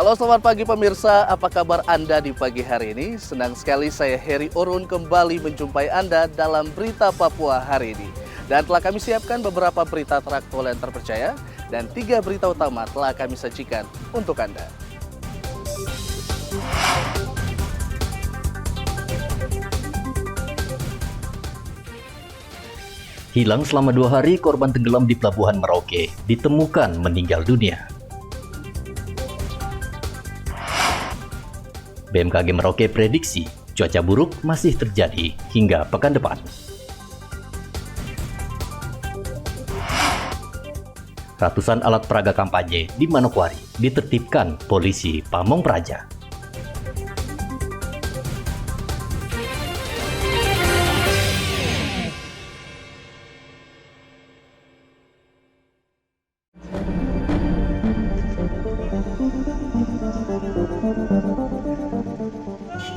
Halo, selamat pagi pemirsa. Apa kabar Anda di pagi hari ini? Senang sekali saya Heri Orun kembali menjumpai Anda dalam Berita Papua hari ini. Dan telah kami siapkan beberapa berita teraktual yang terpercaya dan 3 berita utama telah kami sajikan untuk Anda. Hilang selama 2 hari, korban tenggelam di Pelabuhan Merauke ditemukan meninggal dunia. BMKG Merauke prediksi cuaca buruk masih terjadi hingga pekan depan. Ratusan alat peraga kampanye di Manokwari ditertibkan polisi Pamong Praja.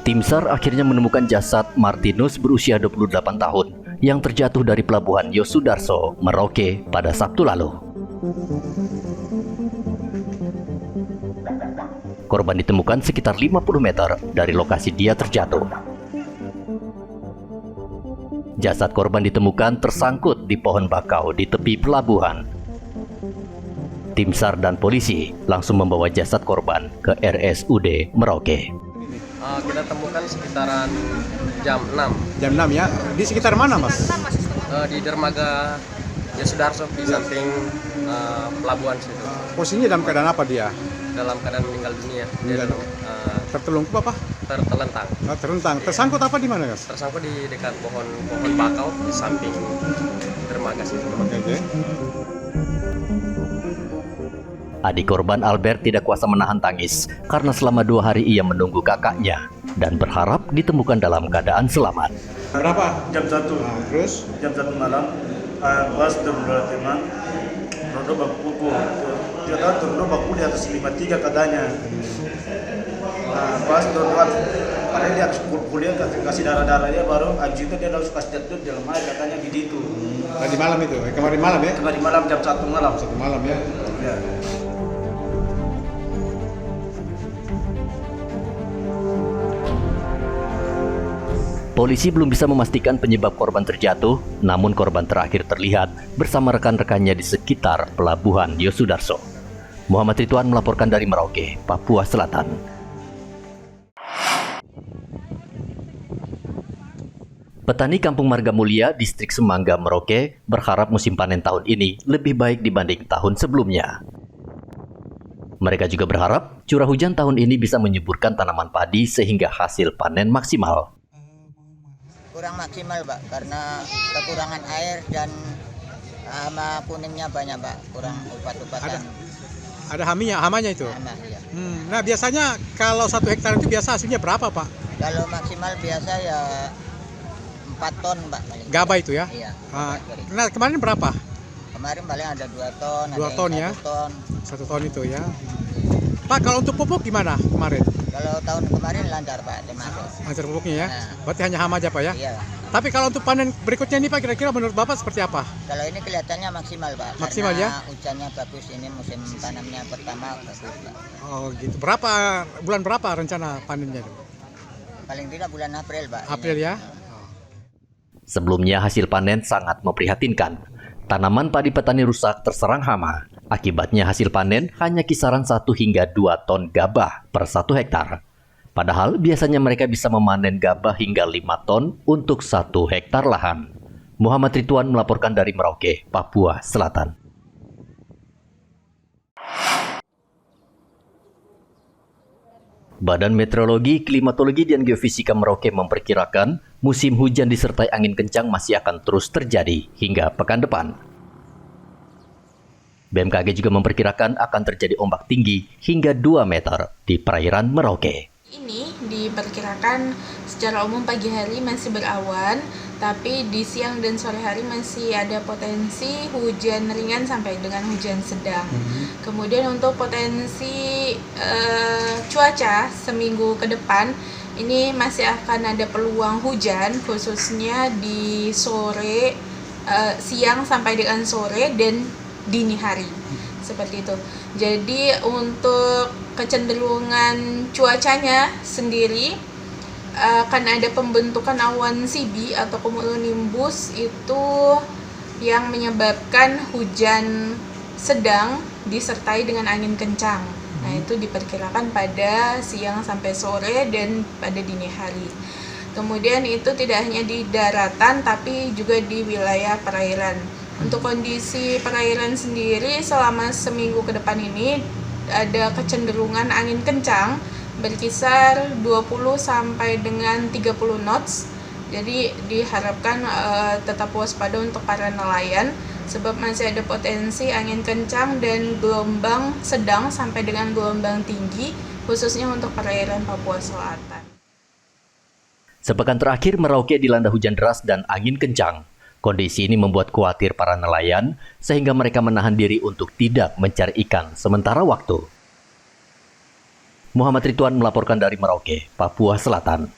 Tim SAR akhirnya menemukan jasad Martinus berusia 28 tahun yang terjatuh dari Pelabuhan Yosudarso, Merauke pada Sabtu lalu. Korban ditemukan sekitar 50 meter dari lokasi dia terjatuh. Jasad korban ditemukan tersangkut di pohon bakau di tepi pelabuhan. Tim SAR dan polisi langsung membawa jasad korban ke RSUD Merauke. Kita temukan sekitaran jam 6. Jam 6 ya? Di sekitar mana, Mas? Di dermaga Yosudarso di samping pelabuhan situ. Posisinya dalam keadaan apa dia? Dalam keadaan meninggal dunia. Dia Tertelungkup apa? tertelentang. Terentang. Tersangkut apa di mana, Mas? Tersangkut di dekat pohon bakau di samping dermaga situ. Oke. Adik korban Albert tidak kuasa menahan tangis karena selama 2 hari ia menunggu kakaknya dan berharap ditemukan dalam keadaan selamat. Berapa? Jam 1. Terus? Jam 1 malam, pas beberapa teman, Rodo baku, dia tahu Rodo baku di atas 53 katanya. Pas Rodo, karena dia habis kuliah kasih darah dia baru habis itu dia langsung kasih jatuh di dalam air katanya di situ. Tadi malam itu? Kemarin malam ya? Kemarin malam jam 1 malam. 1 malam ya? Ya. Polisi belum bisa memastikan penyebab korban terjatuh, namun korban terakhir terlihat bersama rekan-rekannya di sekitar Pelabuhan Yosudarso. Muhammad Ridwan melaporkan dari Merauke, Papua Selatan. Petani Kampung Marga Mulia, Distrik Semangga, Merauke, berharap musim panen tahun ini lebih baik dibanding tahun sebelumnya. Mereka juga berharap curah hujan tahun ini bisa menyuburkan tanaman padi sehingga hasil panen maksimal. Kurang maksimal, Pak, karena kekurangan air dan hama kuningnya banyak, Pak. Kurang obat-obatan. Ada hamanya itu? Hama, ya. Nah, biasanya kalau 1 hektar itu biasa hasilnya berapa, Pak? Kalau maksimal biasa ya 4 ton, Pak. Gabah itu ya? Iya. Nah, kemarin berapa? Kemarin paling ada 2 ton, 2 ada ton yang ya? 1 ton. 1 ton itu ya. Pak, kalau untuk pupuk gimana kemarin? Kalau tahun kemarin lancar, Pak, termasuk. Lancar pupuknya ya? Nah. Berarti hanya hama aja, Pak ya? Iya. Tapi kalau untuk panen berikutnya ini, Pak, kira-kira menurut Bapak seperti apa? Kalau ini kelihatannya maksimal, Pak. Maksimal, karena ya? hujannya bagus, ini musim tanamnya pertama bagus, Pak. Oh gitu. Bulan berapa rencana panennya? Paling tidak bulan April, Pak. April ini. ya? Sebelumnya hasil panen sangat memprihatinkan. Tanaman padi petani rusak terserang hama. Akibatnya hasil panen hanya kisaran 1 hingga 2 ton gabah per 1 hektar. Padahal biasanya mereka bisa memanen gabah hingga 5 ton untuk 1 hektar lahan. Muhammad Ridwan melaporkan dari Merauke, Papua Selatan. Badan Meteorologi, Klimatologi, dan Geofisika Merauke memperkirakan musim hujan disertai angin kencang masih akan terus terjadi hingga pekan depan. BMKG juga memperkirakan akan terjadi ombak tinggi hingga 2 meter di perairan Merauke. Ini diperkirakan secara umum pagi hari masih berawan, tapi di siang dan sore hari masih ada potensi hujan ringan sampai dengan hujan sedang. Kemudian untuk potensi cuaca seminggu ke depan, ini masih akan ada peluang hujan khususnya di sore, siang sampai dengan sore dan dini hari. seperti itu. Jadi untuk kecenderungan cuacanya sendiri akan ada pembentukan awan CB atau cumulonimbus itu yang menyebabkan hujan sedang disertai dengan angin kencang. Nah, itu diperkirakan pada siang sampai sore dan pada dini hari. Kemudian itu tidak hanya di daratan tapi juga di wilayah perairan. Untuk kondisi perairan sendiri selama seminggu ke depan ini ada kecenderungan angin kencang berkisar 20 sampai dengan 30 knots. Jadi diharapkan tetap waspada untuk para nelayan sebab masih ada potensi angin kencang dan gelombang sedang sampai dengan gelombang tinggi khususnya untuk perairan Papua Selatan. Sepekan terakhir Merauke dilanda hujan deras dan angin kencang. Kondisi ini membuat khawatir para nelayan sehingga mereka menahan diri untuk tidak mencari ikan sementara waktu. Muhammad Ridwan melaporkan dari Merauke, Papua Selatan.